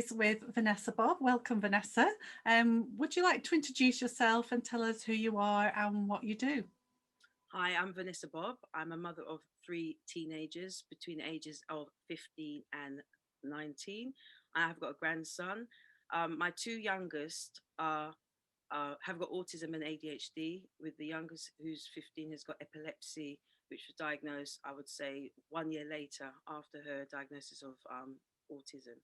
is with Vanessa Bobb. Welcome, Vanessa. Would you like to introduce yourself and tell us who you are and what you do? Hi, I'm Vanessa Bobb. I'm a mother of three teenagers between the ages of 15 and 19. I have got a grandson. My two youngest have got autism and ADHD, with the youngest, who's 15, has got epilepsy, which was diagnosed, I would say, 1 year later after her diagnosis of autism.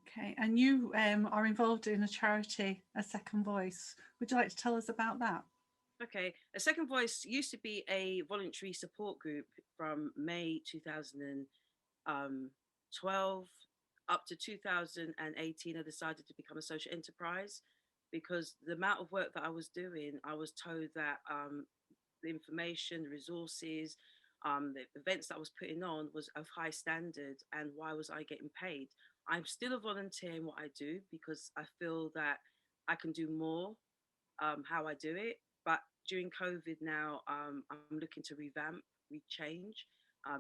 Okay, and you are involved in a charity, A Second Voice. Would you like to tell us about that? Okay, A Second Voice used to be a voluntary support group from May 2012 up to 2018. I decided to become a social enterprise because the amount of work that I was doing, I was told that the information, the resources, the events that I was putting on was of high standard, and why was I getting paid? I'm still a volunteer in what I do because I feel that I can do more how I do it. But during COVID now, I'm looking to revamp, rechange.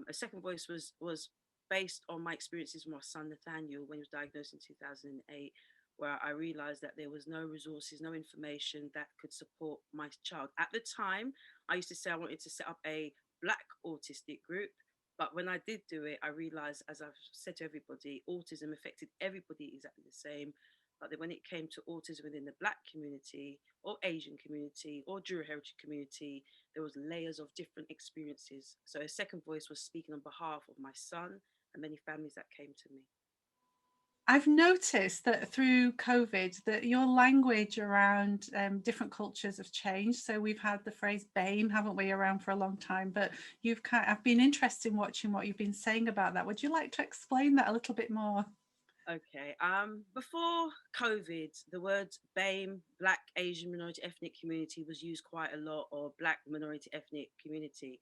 A Second Voice was based on my experiences with my son Nathaniel when he was diagnosed in 2008, where I realized that there was no resources, no information that could support my child. At the time, I used to say I wanted to set up a Black autistic group. But when I did do it, I realized, as I've said to everybody, autism affected everybody exactly the same. But then when it came to autism within the Black community or Asian community or Dual Heritage community, there was layers of different experiences. So a Second Voice was speaking on behalf of my son and many families that came to me. I've noticed that through COVID that your language around different cultures have changed. So we've had the phrase BAME, haven't we, around for a long time, but I've been interested in watching what you've been saying about that. Would you like to explain that a little bit more? Okay. Before COVID, the word BAME, Black Asian Minority Ethnic Community, was used quite a lot, or Black Minority Ethnic Community.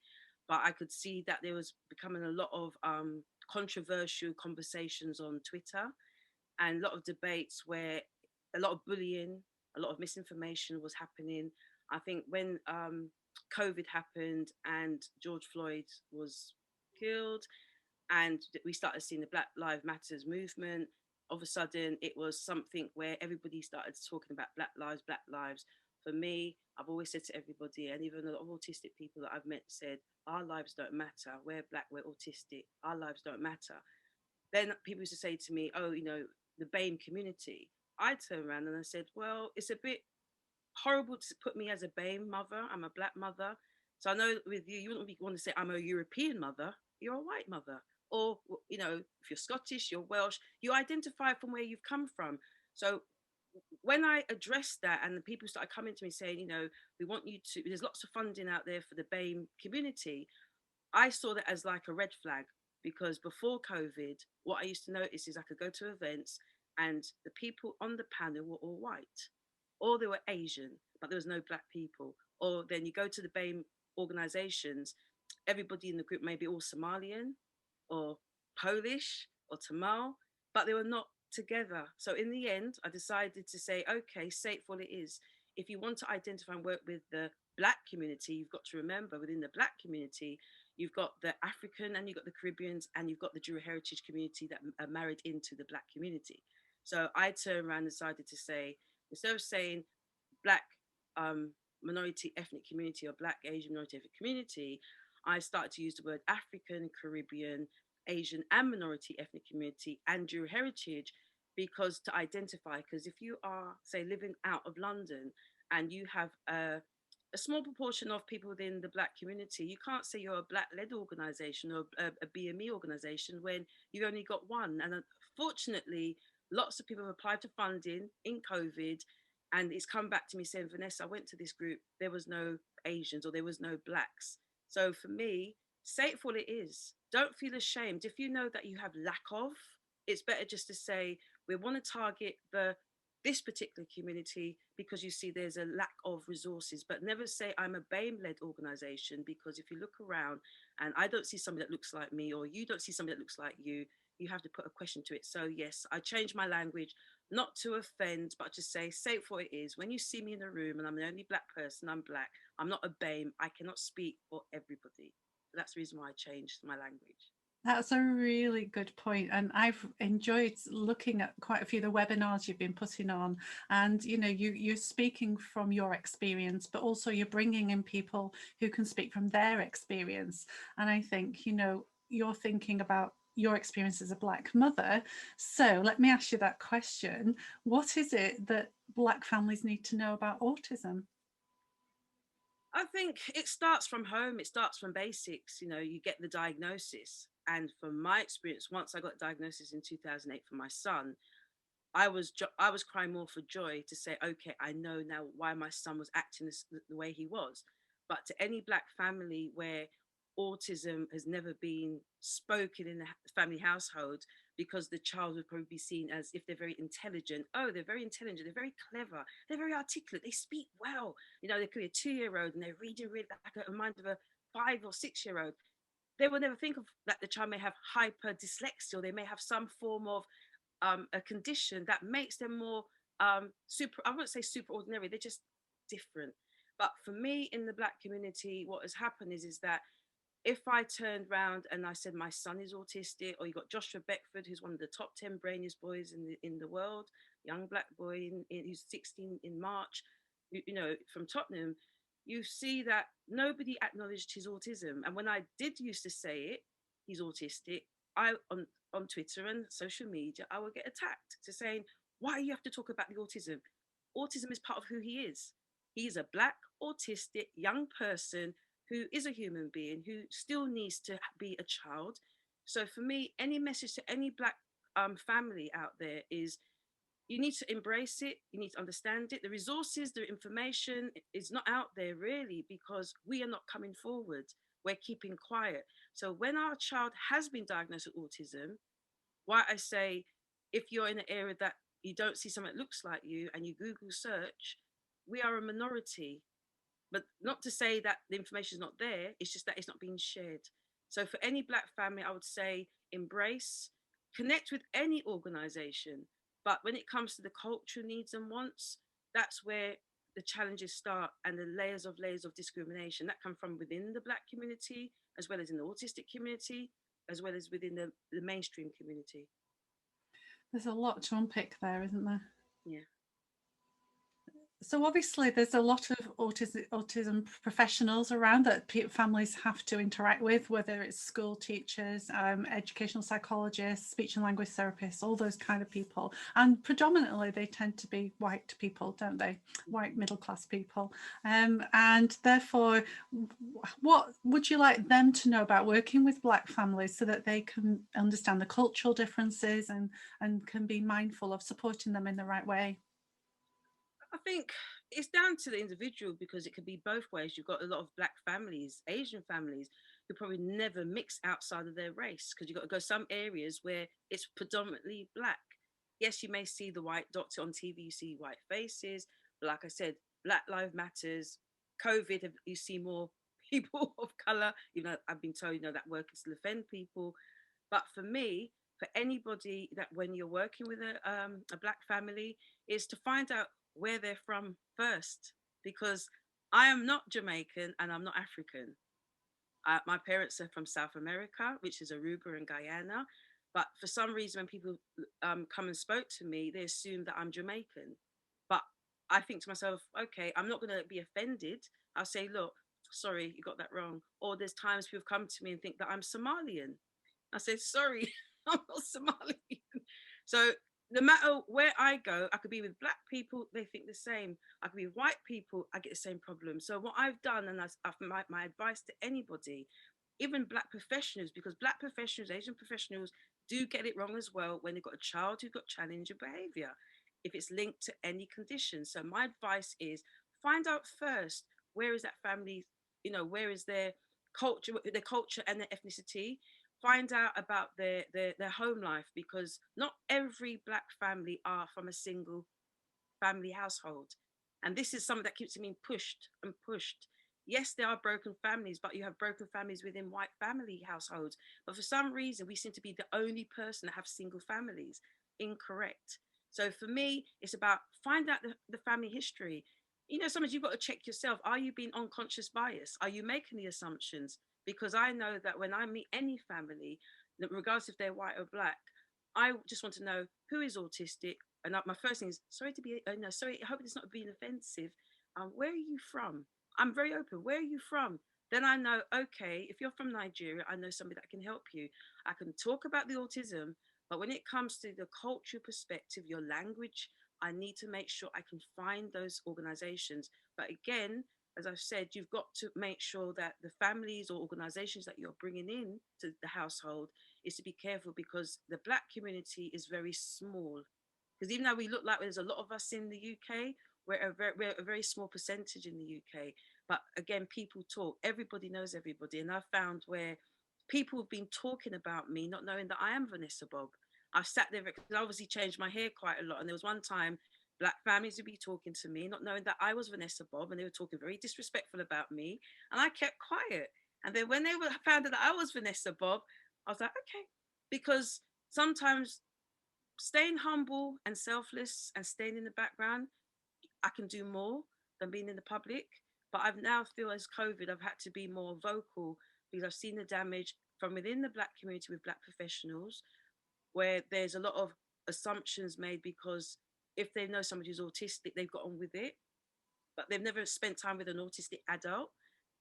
But I could see that there was becoming a lot of controversial conversations on Twitter and a lot of debates where a lot of bullying, a lot of misinformation was happening. I think when COVID happened and George Floyd was killed, and we started seeing the Black Lives Matters movement. All of a sudden, it was something where everybody started talking about Black lives, Black lives. For me, I've always said to everybody, and even a lot of autistic people that I've met said, our lives don't matter. We're Black, we're autistic. Our lives don't matter. Then people used to say to me, oh, the BAME community. I turned around and I said, well, it's a bit horrible to put me as a BAME mother. I'm a Black mother. So I know with you, you wouldn't want to say I'm a European mother. You're a white mother. Or, if you're Scottish, you're Welsh, you identify from where you've come from. So when I addressed that and the people started coming to me saying, we want you to, there's lots of funding out there for the BAME community, I saw that as like a red flag because before COVID, what I used to notice is I could go to events and the people on the panel were all white or they were Asian, but there was no Black people. Or then you go to the BAME organizations, everybody in the group may be all Somalian or Polish or Tamil, but they were not together. So in the end, I decided to say, okay, say it for what it is. If you want to identify and work with the Black community, you've got to remember within the Black community, you've got the African and you've got the Caribbeans and you've got the Dual Heritage community that are married into the Black community. So I turned around and decided to say, instead of saying Black minority ethnic community or Black Asian minority ethnic community, I started to use the word African, Caribbean, Asian, and minority ethnic community and Dual Heritage because to identify, because if you are, say, living out of London and you have a small proportion of people within the Black community, you can't say you're a Black-led organisation or a BME organisation when you've only got one. And unfortunately, lots of people have applied for funding in COVID, and it's come back to me saying, Vanessa, I went to this group, there was no Asians or there was no Blacks. So for me, say it for what it is. Don't feel ashamed. If you know that you have lack of, it's better just to say, we want to target this particular community because you see there's a lack of resources, but never say I'm a BAME-led organization, because if you look around and I don't see somebody that looks like me or you don't see somebody that looks like you have to put a question to it. So yes, I changed my language, not to offend, but to say it for what it is. When you see me in a room and I'm the only Black person, I'm Black. I'm not a BAME. I cannot speak for everybody. That's the reason why I changed my language. That's a really good point, and I've enjoyed looking at quite a few of the webinars you've been putting on. And you're speaking from your experience, but also you're bringing in people who can speak from their experience. And I think you're thinking about your experience as a Black mother. So let me ask you that question: what is it that Black families need to know about autism? I think it starts from home. It starts from basics. You get the diagnosis. And from my experience, once I got diagnosis in 2008 for my son, I was crying more for joy to say, okay, I know now why my son was acting the way he was. But to any Black family where autism has never been spoken in the family household, because the child would probably be seen as, if they're very intelligent, oh, they're very intelligent, they're very clever, they're very articulate, they speak well. They could be a 2 year old and they're reading really like a mind of a 5 or 6 year old. They will never think of that the child may have hyper dyslexia, or they may have some form of a condition that makes them more super. I wouldn't say super ordinary. They're just different. But for me, in the Black community, what has happened is that if I turned around and I said my son is autistic, or you got Joshua Beckford, who's one of the top 10 brainiest boys in the world, young Black boy who's 16 in March, from Tottenham, you see that nobody acknowledged his autism. And when I did used to say it, he's autistic, I on Twitter and social media, I would get attacked to saying, why do you have to talk about the autism? Autism is part of who he is. He's a Black autistic young person who is a human being who still needs to be a child. So for me, any message to any Black family out there is, you need to embrace it, you need to understand it. The resources, the information is not out there really, because we are not coming forward. We're keeping quiet. So when our child has been diagnosed with autism, why I say, if you're in an area that you don't see someone that looks like you and you Google search, we are a minority. But not to say that the information is not there, it's just that it's not being shared. So for any Black family, I would say embrace, connect with any organization. But when it comes to the cultural needs and wants, that's where the challenges start, and the layers of discrimination that come from within the Black community, as well as in the autistic community, as well as within the mainstream community. There's a lot to unpick there, isn't there? Yeah. So obviously there's a lot of autism professionals around that families have to interact with, whether it's school teachers, educational psychologists, speech and language therapists, all those kind of people. And predominantly they tend to be white people, don't they? White middle class people. And therefore, what would you like them to know about working with Black families so that they can understand the cultural differences and can be mindful of supporting them in the right way? I think it's down to the individual, because it could be both ways. You've got a lot of Black families, Asian families, who probably never mix outside of their race, because you've got to go some areas where it's predominantly Black. Yes, you may see the white doctor on TV, you see white faces, but like I said, Black Lives Matters, COVID, you see more people of color. Even though I've been told, that work is to offend people. But for me, for anybody, that when you're working with a Black family, is to find out where they're from first, because I am not Jamaican and I'm not African. My parents are from South America, which is Aruba and Guyana. But for some reason, when people come and spoke to me, they assume that I'm Jamaican. But I think to myself, okay, I'm not going to be offended. I'll say, look, sorry, you got that wrong. Or there's times people come to me and think that I'm Somalian. I said, sorry, I'm not Somalian. So no matter where I go, I could be with Black people, they think the same. I could be with white people, I get the same problem. So what I've done, and my advice to anybody, even Black professionals, because Black professionals, Asian professionals do get it wrong as well when they've got a child who's got challenging behavior, if it's linked to any condition. So my advice is, find out first, where is that family, where is their culture and their ethnicity. Find out about their home life, because not every Black family are from a single family household. And this is something that keeps being pushed and pushed. Yes, there are broken families, but you have broken families within white family households. But for some reason, we seem to be the only person that have single families. Incorrect. So for me, it's about find out the family history. Sometimes you've got to check yourself. Are you being unconscious bias? Are you making the assumptions? Because I know that when I meet any family, regardless if they're white or black. I just want to know who is autistic. And my first thing is, sorry to be, no, sorry, I hope it's not being offensive. Where are you from? I'm very open. Where are you from? Then I know, okay, if you're from Nigeria, I know somebody that can help you. I can talk about the autism, but when it comes to the cultural perspective, your language, I need to make sure I can find those organizations. But again, as I've said, you've got to make sure that the families or organizations that you're bringing in to the household is to be careful, because the black community is very small. Because even though we look like there's a lot of us in the UK, we're a very small percentage in the UK. But again, people talk, everybody knows everybody. And I've found where people have been talking about me, not knowing that I am Vanessa Bobb. I've sat there because I obviously changed my hair quite a lot. And there was one time black families would be talking to me, not knowing that I was Vanessa Bobb, and they were talking very disrespectful about me. And I kept quiet. And then when they found out that I was Vanessa Bobb, I was like, okay, because sometimes staying humble and selfless and staying in the background, I can do more than being in the public. But I've now feel as COVID, I've had to be more vocal because I've seen the damage from within the black community with black professionals, where there's a lot of assumptions made because if they know somebody who's autistic, they've got on with it, but they've never spent time with an autistic adult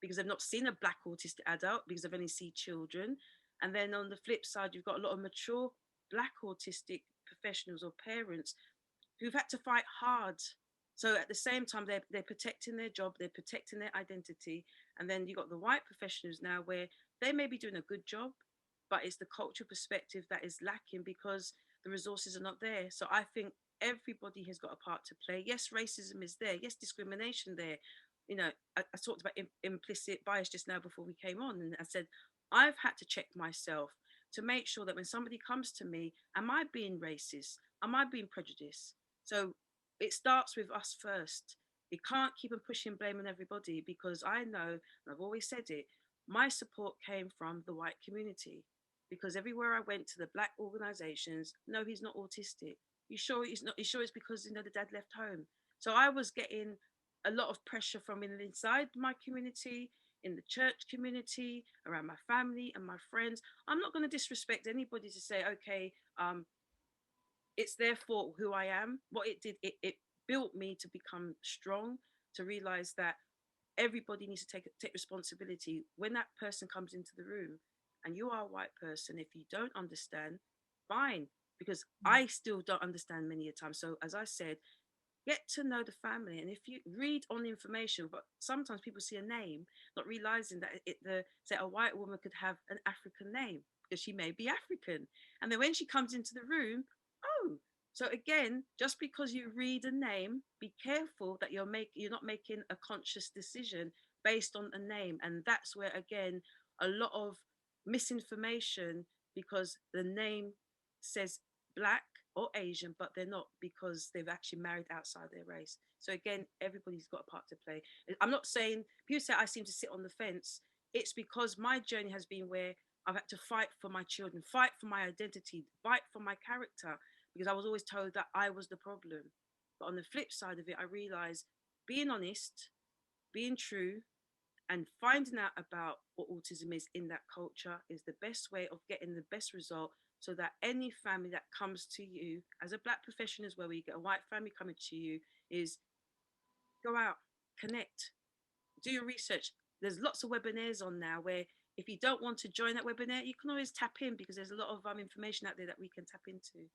because they've not seen a black autistic adult because they've only seen children. And then on the flip side, you've got a lot of mature black autistic professionals or parents who've had to fight hard. So at the same time, they're protecting their job, they're protecting their identity. And then you've got the white professionals now where they may be doing a good job, but it's the cultural perspective that is lacking because the resources are not there. So I think everybody has got a part to play. Yes, racism is there. Yes, discrimination there. You know, I talked about implicit bias just now before we came on, and I said I've had to check myself to make sure that when somebody comes to me, am I being racist? Am I being prejudiced? So it starts with us first. We can't keep on pushing blame on everybody because I know, and I've always said it, my support came from the white community because everywhere I went to the black organizations, no, he's not autistic. You sure he's not? You sure it's because the dad left home? So I was getting a lot of pressure from inside my community, in the church community, around my family and my friends. I'm not going to disrespect anybody to say, okay, it's their fault who I am. What it did, it built me to become strong, to realize that everybody needs to take responsibility when that person comes into the room and you are a white person. If you don't understand, fine, because I still don't understand many a time. So as I said, get to know the family, and if you read on the information, but sometimes people see a name not realizing that say a white woman could have an African name because she may be African, and then when she comes into the room, oh, so again, just because you read a name, be careful that you're not making a conscious decision based on a name. And that's where again a lot of misinformation, because the name says black or Asian, but they're not because they've actually married outside their race. So again, everybody's got a part to play. I'm not saying people say I seem to sit on the fence. It's because my journey has been where I've had to fight for my children, fight for my identity, fight for my character, because I was always told that I was the problem. But on the flip side of it, I realized being honest, being true, and finding out about what autism is in that culture is the best way of getting the best result, so that any family that comes to you as a black profession as well, where you get a white family coming to you, is go out, connect, do your research. There's lots of webinars on now where if you don't want to join that webinar, you can always tap in because there's a lot of information out there that we can tap into.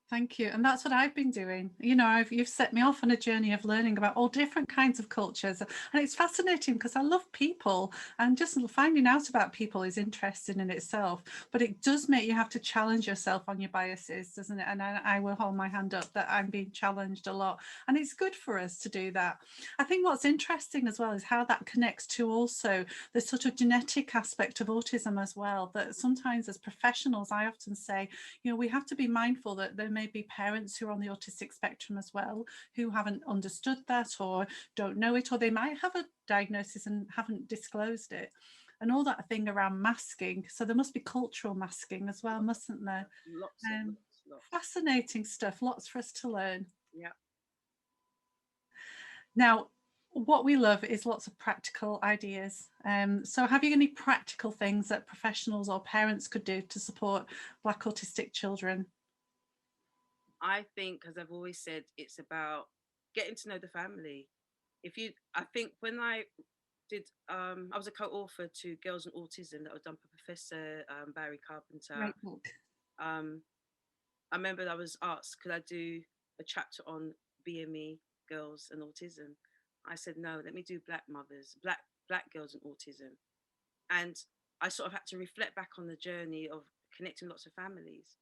Thank you. And that's what I've been doing. You know, you've set me off on a journey of learning about all different kinds of cultures. And it's fascinating because I love people, and just finding out about people is interesting in itself. But it does make you have to challenge yourself on your biases, doesn't it? And I will hold my hand up that I'm being challenged a lot. And it's good for us to do that. I think what's interesting as well is how that connects to also the sort of genetic aspect of autism as well, that sometimes as professionals, I often say, you know, we have to be mindful that there may be parents who are on the autistic spectrum as well, who haven't understood that or don't know it, or they might have a diagnosis and haven't disclosed it. And all that thing around masking. So there must be cultural masking as well, mustn't there? Lots of lots. Fascinating stuff, lots for us to learn. Yeah. Now, what we love is lots of practical ideas. So have you any practical things that professionals or parents could do to support Black autistic children? I think, as I've always said, it's about getting to know the family. If you, I think when I did, I was a co-author to Girls and Autism that was done by Professor Barry Carpenter. Great book. Um, I remember I was asked, could I do a chapter on BME, girls and autism? I said no. Let me do Black mothers, Black girls and autism. And I sort of had to reflect back on the journey of connecting lots of families.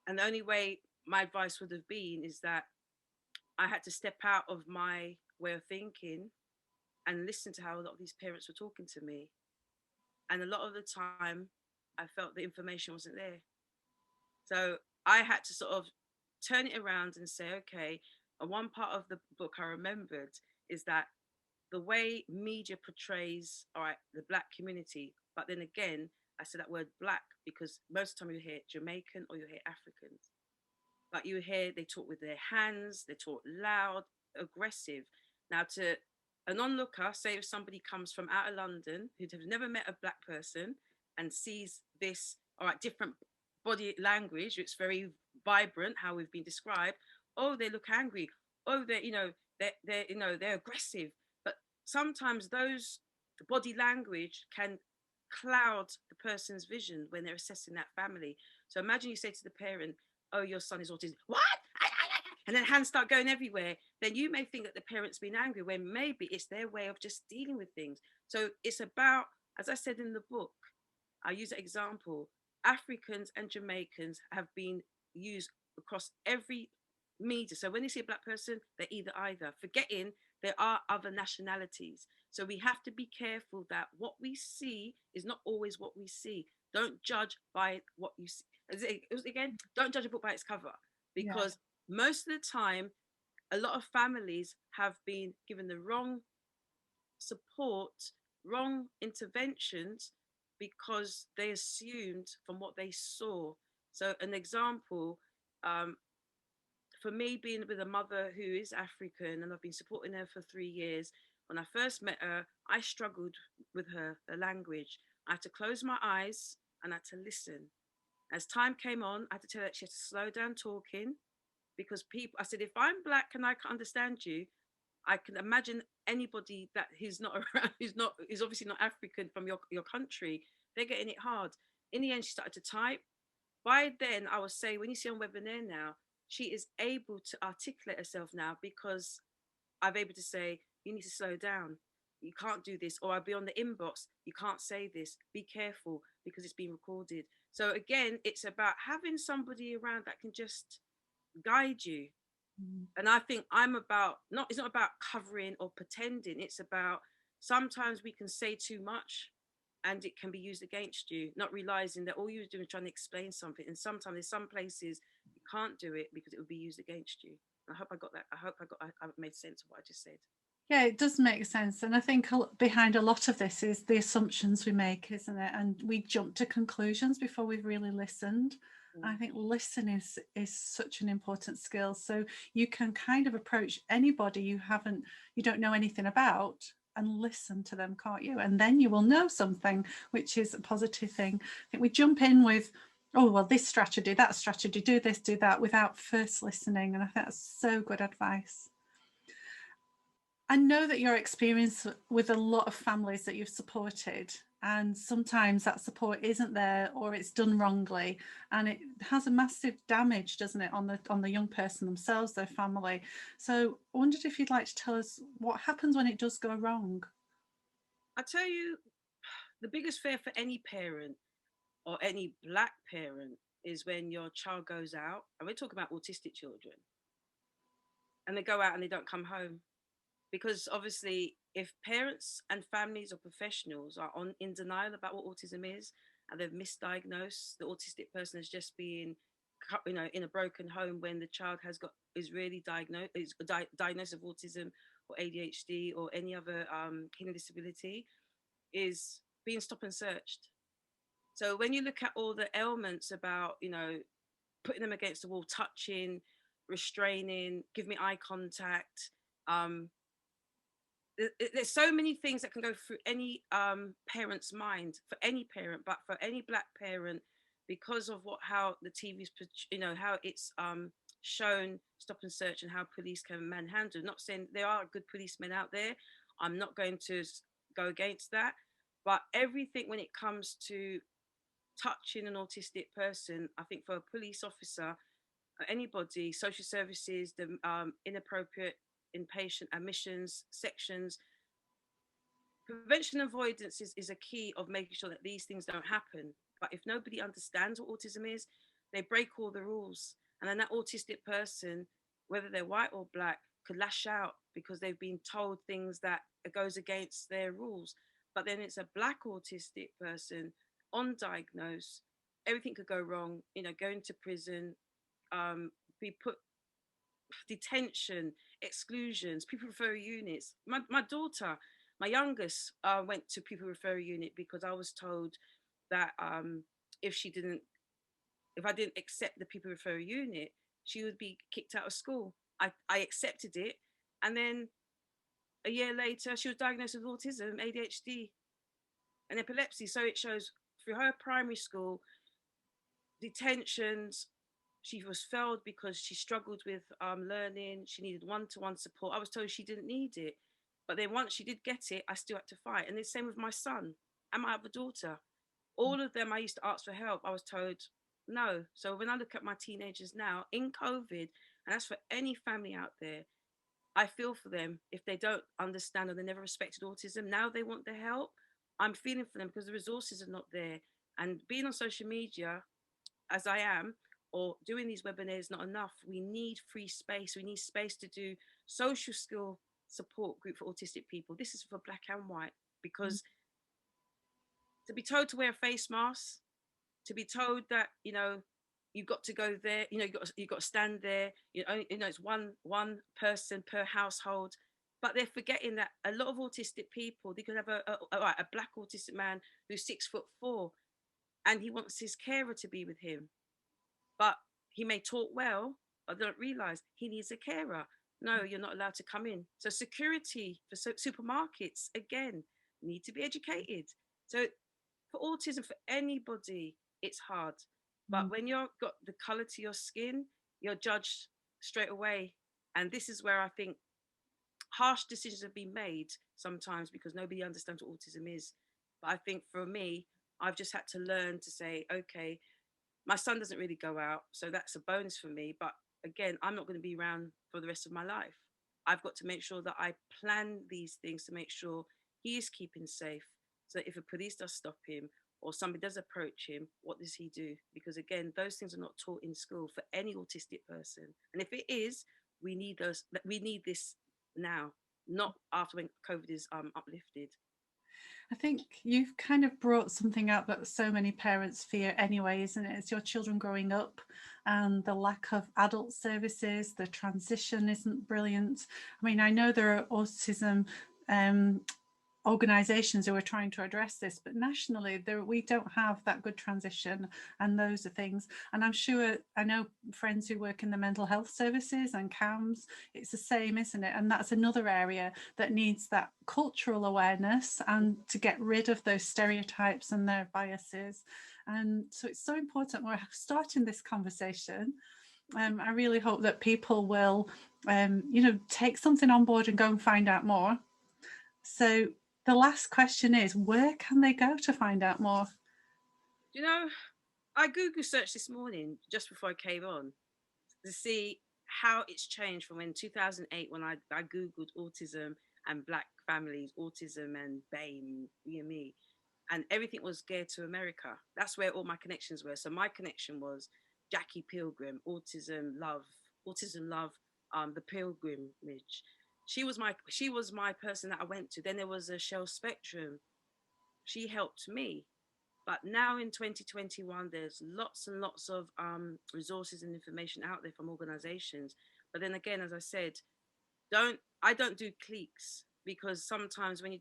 And the only way my advice would have been is that I had to step out of my way of thinking and listen to how a lot of these parents were talking to me. And a lot of the time, I felt the information wasn't there. So I had to sort of turn it around and say, okay, and one part of the book I remembered is that the way media portrays, all right, the Black community, but then again, I said that word Black because most of the time you hear Jamaican or you hear Africans. But you hear they talk with their hands, they talk loud, aggressive. Now, to an onlooker, say if somebody comes from out of London who'd have never met a Black person and sees this, all right, different body language, it's very vibrant, how we've been described. Oh, they look angry. Oh, they're, they're aggressive. But sometimes those body language can cloud the person's vision when they're assessing that family. So imagine you say to the parent, oh, your son is autistic. What? And then hands start going everywhere. Then you may think that the parent's been angry when maybe it's their way of just dealing with things. So it's about, as I said in the book, I use an example. Africans and Jamaicans have been used across every media. So when you see a Black person, they're either, forgetting there are other nationalities. So we have to be careful that what we see is not always what we see. Don't judge by what you see. Again, don't judge a book by its cover, Yeah. because most of the time, a lot of families have been given the wrong support, wrong interventions, because they assumed from what they saw. So, an example, um, for me, being with a mother who is African and I've been supporting her for 3 years, when I first met her, I struggled with her language. I had to close my eyes and I had to listen. As time came on, I had to tell her that she had to slow down talking, because people, I said, if I'm Black and I can understand you, I can imagine anybody that who's not around, who's obviously not African from your country, they're getting it hard. In the end, she started to type. By then, I was saying, when you see on webinar now, she is able to articulate herself now because I've able to say, you need to slow down. You can't do this. Or I'll be on the inbox. You can't say this. Be careful because it's being recorded. So again, it's about having somebody around that can just guide you. Mm. And I think I'm about, not, it's not about covering or pretending. It's about, sometimes we can say too much and it can be used against you, not realizing that all you're doing is trying to explain something. And sometimes there's some places you can't do it because it would be used against you. I hope I got that. I hope I made sense of what I just said. Yeah, it does make sense. And I think behind a lot of this is the assumptions we make, isn't it? And we jump to conclusions before we've really listened. I Mm. think listening is such an important skill. So you can kind of approach anybody you don't know anything about, and listen to them, can't you? And then you will know something, which is a positive thing. I think we jump in with, oh, well, this strategy, that strategy, do this, do that, without first listening. And I think that's so good advice. I know that your experience with a lot of families that you've supported, and sometimes that support isn't there or it's done wrongly, and it has a massive damage, doesn't it, on the young person themselves, their family. So I wondered if you'd like to tell us what happens when it does go wrong. I tell you, the biggest fear for any parent or any Black parent is when your child goes out, and we're talking about autistic children, and they go out and they don't come home. Because obviously, if parents and families or professionals are in denial about what autism is, and they've misdiagnosed the autistic person as just being, in a broken home, when the child is really diagnosed of autism or ADHD or any other hidden disability, is being stop and searched. So when you look at all the ailments about, putting them against the wall, touching, restraining, give me eye contact, um, there's so many things that can go through any parent's mind, for any parent, but for any black parent, because of what how the TV's, how it's shown stop and search and how police can manhandle. Not saying there are good policemen out there. I'm not going to go against that, but everything when it comes to touching an autistic person, I think for a police officer, anybody, social services, the inappropriate inpatient admissions sections, prevention and avoidance is a key of making sure that these things don't happen. But if nobody understands what autism is, they break all the rules. And then that autistic person, whether they're white or black, could lash out because they've been told things that goes against their rules. But then it's a black autistic person undiagnosed, everything could go wrong, go into prison, be put detention, exclusions, people referral units. My daughter, my youngest, went to people referral unit because I was told that if she didn't, if I didn't accept the people referral unit, she would be kicked out of school. I accepted it, and then a year later, she was diagnosed with autism, ADHD, and epilepsy. So it shows through her primary school detentions. She was failed because she struggled with learning. She needed one-to-one support. I was told she didn't need it, but then once she did get it, I still had to fight. And the same with my son and my other daughter. All of them, I used to ask for help. I was told no. So when I look at my teenagers now in COVID, and that's for any family out there, I feel for them if they don't understand or they never respected autism. Now they want the help. I'm feeling for them because the resources are not there. And being on social media, as I am, or doing these webinars is not enough. We need free space. We need space to do social skill support group for autistic people. This is for black and white, because to be told to wear a face mask, to be told that you've got to go there, you got to stand there, it's one person per household, but they're forgetting that a lot of autistic people, they could have a black autistic man who's 6'4", and he wants his carer to be with him, but he may talk well, but don't realize he needs a carer. No, you're not allowed to come in. So security for supermarkets, again, need to be educated. So for autism, for anybody, it's hard. But Mm. when you've got the color to your skin, you're judged straight away. And this is where I think harsh decisions have been made sometimes because nobody understands what autism is. But I think for me, I've just had to learn to say, okay, my son doesn't really go out, so that's a bonus for me. But again, I'm not going to be around for the rest of my life. I've got to make sure that I plan these things to make sure he is keeping safe. So if a police does stop him or somebody does approach him, what does he do? Because again, those things are not taught in school for any autistic person. And if it is, we need those. We need this now, not after when COVID is uplifted. I think you've kind of brought something up that so many parents fear anyway, isn't it? It's your children growing up and the lack of adult services, the transition isn't brilliant. I mean, I know there are autism um, organisations who are trying to address this, but nationally we don't have that good transition, and those are things. And I'm sure, I know friends who work in the mental health services and CAMS, it's the same, isn't it? And that's another area that needs that cultural awareness and to get rid of those stereotypes and their biases. And so it's so important we're starting this conversation. I really hope that people will take something on board and go and find out more. So the last question is, where can they go to find out more? You know, I Google searched this morning just before I came on to see how it's changed from when 2008 when I Googled autism and black families, autism and BAME, BME, and everything was geared to America. That's where all my connections were. So my connection was Jackie Pilgrim, autism love, the pilgrimage. She was my person that I went to. Then there was a Shell Spectrum. She helped me, but now in 2021, there's lots and lots of resources and information out there from organizations. But then again, as I said, I don't do cliques, because sometimes when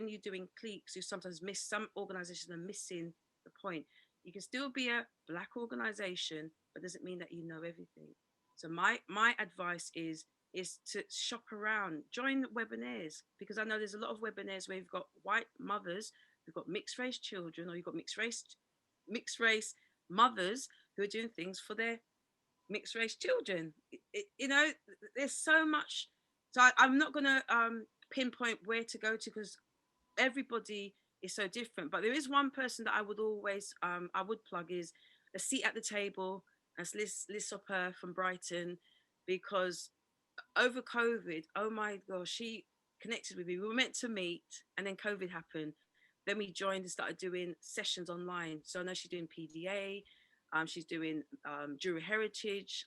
you're doing cliques, you sometimes miss, some organizations are missing the point. You can still be a black organization, but doesn't mean that you know everything. So my advice is is to shop around, join webinars, because I know there's a lot of webinars where you've got white mothers, you've got mixed race children, or you've got mixed race mothers who are doing things for their mixed race children. You know, there's so much. So I'm not going to pinpoint where to go to, because everybody is so different. But there is one person that I would always I would plug, is a seat at the table. That's Liz Hopper from Brighton, because over COVID, oh my gosh, she connected with me. We were meant to meet, and then COVID happened. Then we joined and started doing sessions online. So I know she's doing PDA, she's doing Jewelry Heritage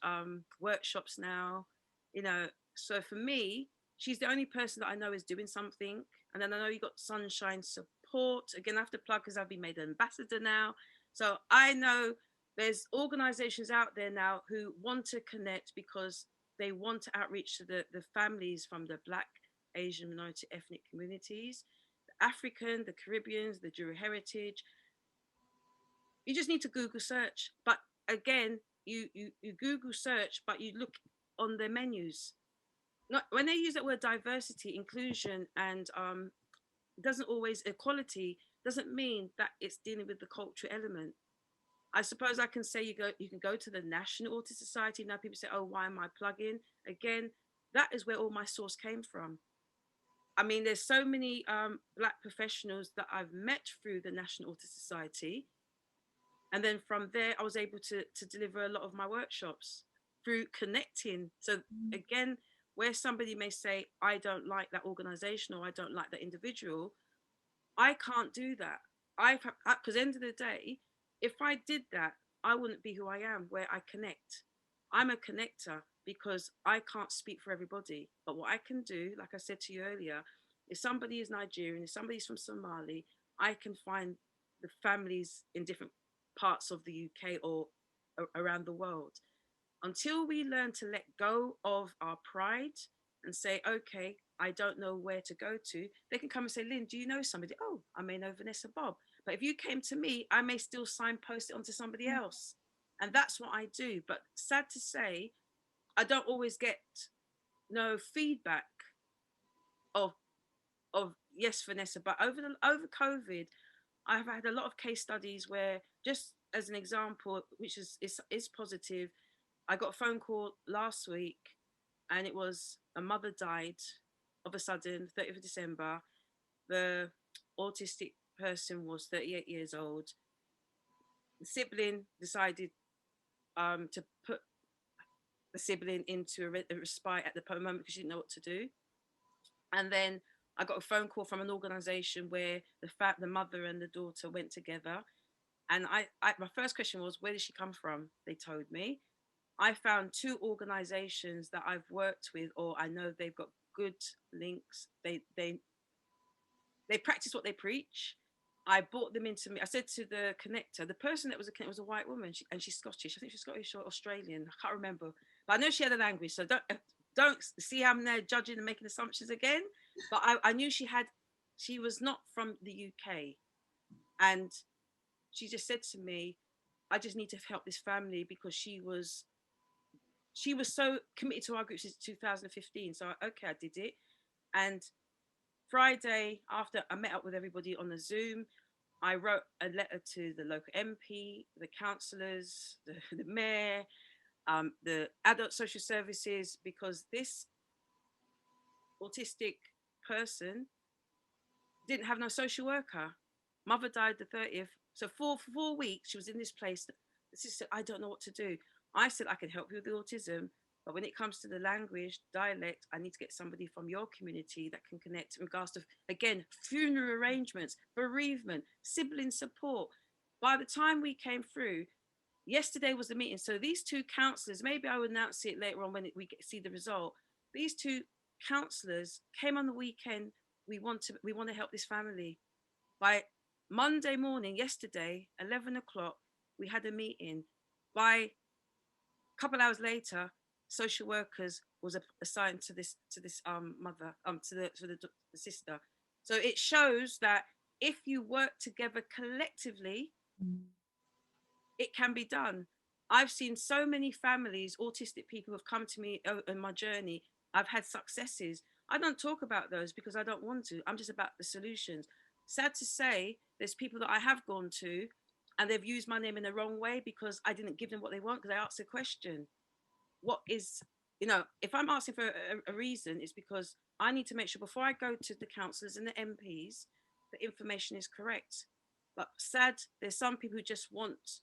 workshops now. You know, so for me, she's the only person that I know is doing something. And then I know you got Sunshine Support. Again, I have to plug because I've been made an ambassador now. So I know there's organizations out there now who want to connect because they want to outreach to the families from the Black, Asian, minority ethnic communities, the African, the Caribbeans, the Jewel heritage. You just need to Google search. But again, you Google search, but you look on their menus. Not when they use that word diversity, inclusion, and doesn't always equality doesn't mean that it's dealing with the cultural element. I suppose I can say you can go to the National Autism Society. Now people say, oh, why am I plugging? Again, that is where all my source came from. I mean, there's so many Black professionals that I've met through the National Autism Society. And then from there, I was able to deliver a lot of my workshops through connecting. So again, where somebody may say, I don't like that organization or I don't like that individual, I can't do that. Because end of the day, if I did that, I wouldn't be who I am, where I connect. I'm a connector because I can't speak for everybody. But what I can do, like I said to you earlier, if somebody is Nigerian, if somebody's from Somali, I can find the families in different parts of the UK or around the world. Until we learn to let go of our pride and say, okay, I don't know where to go to, they can come and say, Lynn, do you know somebody? Oh, I may know Vanessa Bobb. But if you came to me, I may still signpost it onto somebody else. And that's what I do. But sad to say, I don't always get no feedback of yes, Vanessa. But over COVID, I've had a lot of case studies where, just as an example, which is positive, I got a phone call last week, and it was a mother died of a sudden, 30th of December. The autistic person was 38 years old. The sibling decided to put the sibling into a respite at the moment because she didn't know what to do. And then I got a phone call from an organization where the mother and the daughter went together. And my first question was, where did she come from? They told me. I found two organizations that I've worked with, or I know they've got good links. They practice what they preach. I brought them into me. I said to the connector, the person that was a connector was a white woman, and she's Scottish. I think she's Scottish or Australian. I can't remember, but I know she had a language. So don't see how I'm there judging and making assumptions again. But I knew she was not from the UK, and she just said to me, I just need to help this family because she was so committed to our group since 2015. So okay, I did it. And Friday, after I met up with everybody on the Zoom, I wrote a letter to the local MP, the councillors, the mayor, the adult social services, because this autistic person didn't have no social worker. Mother died the 30th. So for 4 weeks, she was in this place. The sister, I don't know what to do. I said, I can help you with the autism. But when it comes to the language, dialect, I need to get somebody from your community that can connect in regards to, again, funeral arrangements, bereavement, sibling support. By the time we came through, yesterday was the meeting. So these two counsellors, maybe I will announce it later on when see the result. These two counsellors came on the weekend. We want to help this family. By Monday morning, yesterday, 11 o'clock, we had a meeting. By a couple hours later, social workers was assigned to this mother to the sister. So it shows that if you work together collectively, it can be done. I've seen so many families, autistic people who have come to me in my journey. I've had successes. I don't talk about those because I don't want to. I'm just about the solutions. Sad to say, there's people that I have gone to and they've used my name in the wrong way because I didn't give them what they want because I asked a question. What is, if I'm asking for a reason, it's because I need to make sure before I go to the councillors and the MPs, the information is correct. But sad, there's some people who just want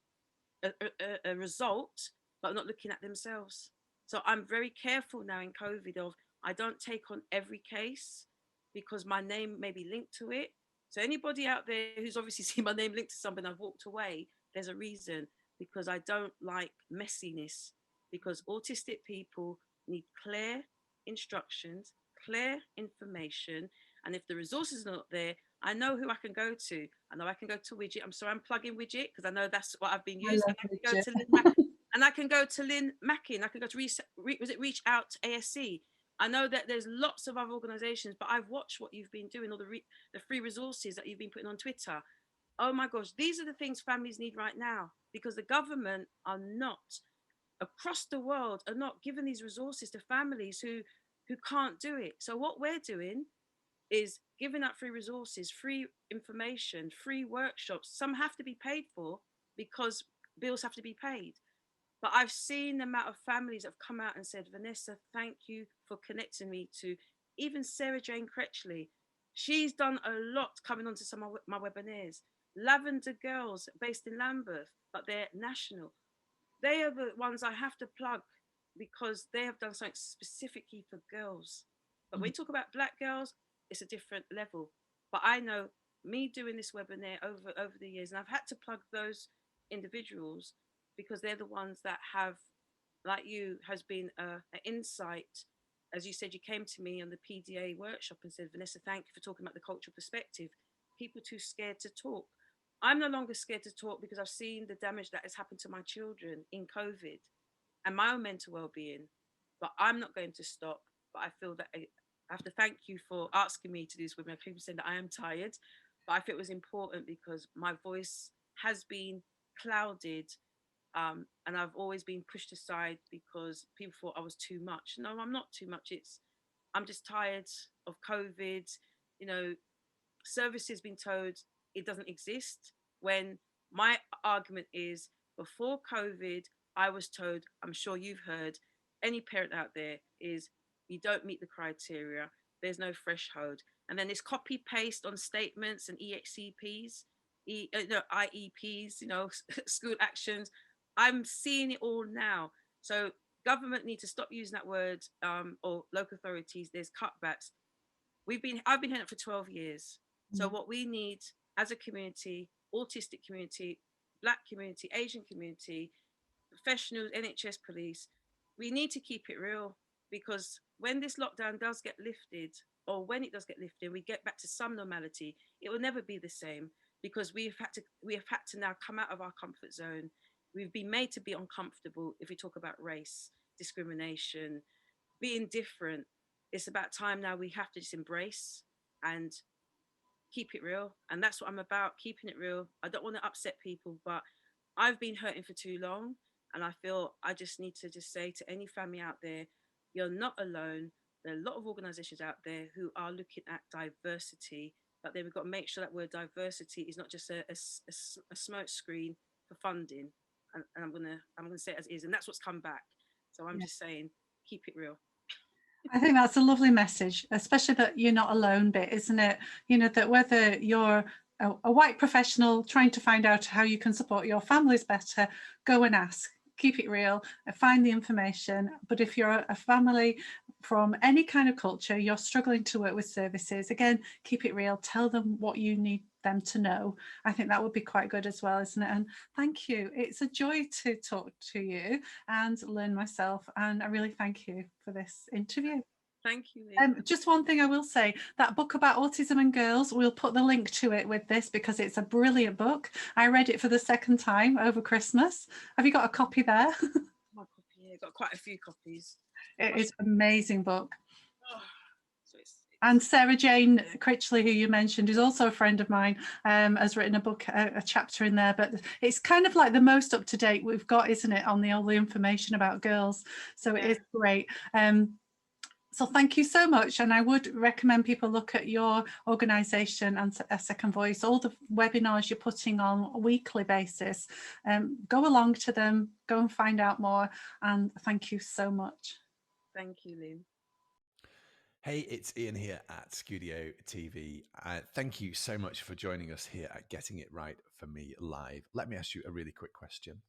a result, but not looking at themselves. So I'm very careful now in COVID of I don't take on every case because my name may be linked to it. So anybody out there who's obviously seen my name linked to something, I've walked away, there's a reason because I don't like messiness because autistic people need clear instructions, clear information. And if the resources are not there, I know who I can go to. I know I can go to Widget. I'm sorry, I'm plugging Widget because I know that's what I've been I used. love And I can go Bridget. to and I can go to Lynn Mackin. I can go to Reach Out ASC. I know that there's lots of other organisations, but I've watched what you've been doing, all the free resources that you've been putting on Twitter. Oh my gosh, these are the things families need right now because the government are not across the world are not giving these resources to families who can't do it. So what we're doing is giving out free resources, free information, free workshops. Some have to be paid for because bills have to be paid. But I've seen the amount of families that have come out and said, Vanessa, thank you for connecting me to even Sarah Jane Cretchley. She's done a lot coming onto some of my webinars. Lavender Girls based in Lambeth, but they're national. They are the ones I have to plug because they have done something specifically for girls. But when you talk about black girls, it's a different level. But I know me doing this webinar over the years, and I've had to plug those individuals because they're the ones that have, like you, has been an insight. As you said, you came to me on the PDA workshop and said, Vanessa, thank you for talking about the cultural perspective. People too scared to talk. I'm no longer scared to talk because I've seen the damage that has happened to my children in COVID and my own mental well-being. But I'm not going to stop. But I feel that I have to thank you for asking me to do this with me. People saying that I am tired, but I feel it was important because my voice has been clouded, and I've always been pushed aside because people thought I was too much. No, I'm not too much. I'm just tired of COVID. You know, services been told it doesn't exist when my argument is before COVID, I was told, I'm sure you've heard, any parent out there is you don't meet the criteria, there's no threshold. And then it's copy paste on statements and EHCPs, IEPs, school actions. I'm seeing it all now. So government need to stop using that word, or local authorities, there's cutbacks. I've been hearing it for 12 years. So what we need as a community, autistic community, black community, Asian community, professionals, NHS police, we need to keep it real because when this lockdown does get lifted, or when it does get lifted, we get back to some normality, it will never be the same because we have had to now come out of our comfort zone. We've been made to be uncomfortable if we talk about race, discrimination, being different. It's about time now we have to just embrace and keep it real. And that's what I'm about, keeping it real. I don't want to upset people, but I've been hurting for too long. And I feel I just need to just say to any family out there, you're not alone. There are a lot of organizations out there who are looking at diversity, but then we've got to make sure that word diversity is not just a smoke screen for funding. And I'm gonna say it as is, and that's what's come back. So I'm Yeah. just saying, keep it real. I think that's a lovely message, especially that you're not alone bit, isn't it? That whether you're a white professional trying to find out how you can support your families better, go and ask. Keep it real, find the information. But if you're a family from any kind of culture, you're struggling to work with services, again, keep it real. Tell them what you need them to know. I think that would be quite good as well, isn't it? And thank you. It's a joy to talk to you and learn myself. And I really thank you for this interview. Thank you, Lynn. Just one thing I will say, that book about autism and girls, we'll put the link to it with this because it's a brilliant book. I read it for the second time over Christmas. Have you got a copy there? My copy, yeah, got quite a few copies. It is an amazing book. Oh, so And Sarah Jane Critchley, who you mentioned, is also a friend of mine, has written a book, a chapter in there. But it's kind of like the most up to date we've got, isn't it, on all the information about girls? So it is great. So thank you so much, and I would recommend people look at your organisation and a second voice, all the webinars you're putting on a weekly basis. Go along to them, go and find out more, and thank you so much. Thank you, Lynn. Hey, it's Ian here at Studio TV. Thank you so much for joining us here at Getting It Right for Me Live. Let me ask you a really quick question.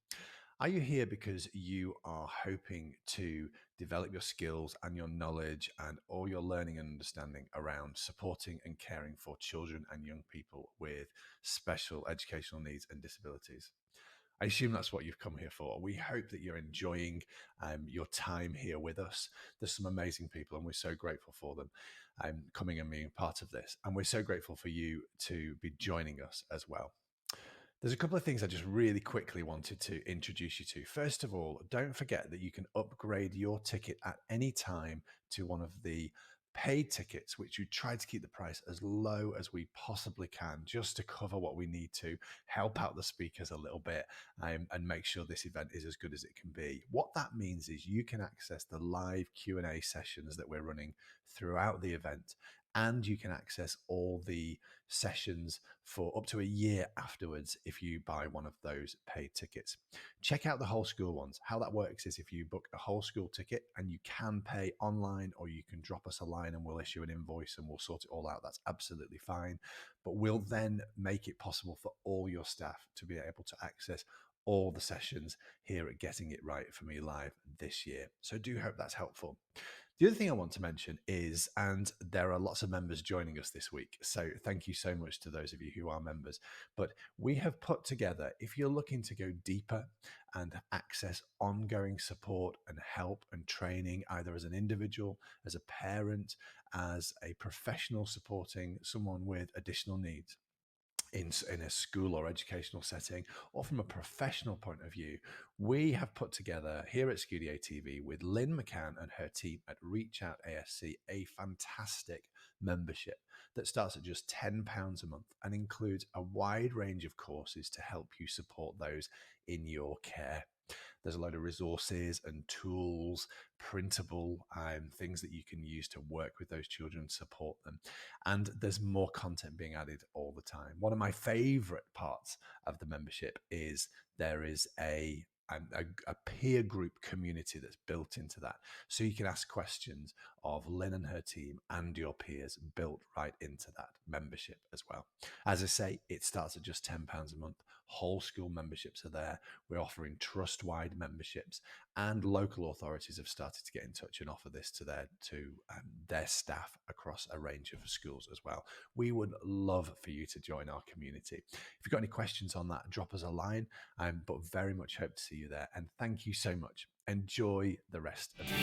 Are you here because you are hoping to develop your skills and your knowledge and all your learning and understanding around supporting and caring for children and young people with special educational needs and disabilities? I assume that's what you've come here for. We hope that you're enjoying your time here with us. There's some amazing people, and we're so grateful for them coming and being part of this. And we're so grateful for you to be joining us as well. There's a couple of things I just really quickly wanted to introduce you to. First of all, don't forget that you can upgrade your ticket at any time to one of the paid tickets, which we try to keep the price as low as we possibly can, just to cover what we need to help out the speakers a little bit, and make sure this event is as good as it can be. What that means is you can access the live Q&A sessions that we're running throughout the event, and you can access all the sessions for up to a year afterwards if you buy one of those paid tickets. Check out the whole school ones. How that works is if you book a whole school ticket, and you can pay online, or you can drop us a line and we'll issue an invoice and we'll sort it all out. That's absolutely fine. But we'll then make it possible for all your staff to be able to access all the sessions here at Getting It Right for Me Live this year. So do hope that's helpful. The other thing I want to mention is, and there are lots of members joining us this week, so thank you so much to those of you who are members, but we have put together, if you're looking to go deeper and access ongoing support and help and training, either as an individual, as a parent, as a professional supporting someone with additional needs, in a school or educational setting, or from a professional point of view, we have put together here at Studio TV with Lynn McCann and her team at Reach Out ASC a fantastic membership that starts at just £10 a month and includes a wide range of courses to help you support those in your care. There's a load of resources and tools, printable things that you can use to work with those children, support them. And there's more content being added all the time. One of my favorite parts of the membership is there is a peer group community that's built into that. So you can ask questions of Lynn and her team and your peers, built right into that membership as well. As I say, it starts at just £10 a month. Whole school memberships are there. We're offering trust-wide memberships, and local authorities have started to get in touch and offer this to their staff across a range of schools as well. We would love for you to join our community. If you've got any questions on that, drop us a line, but very much hope to see you there. And thank you so much. Enjoy the rest of the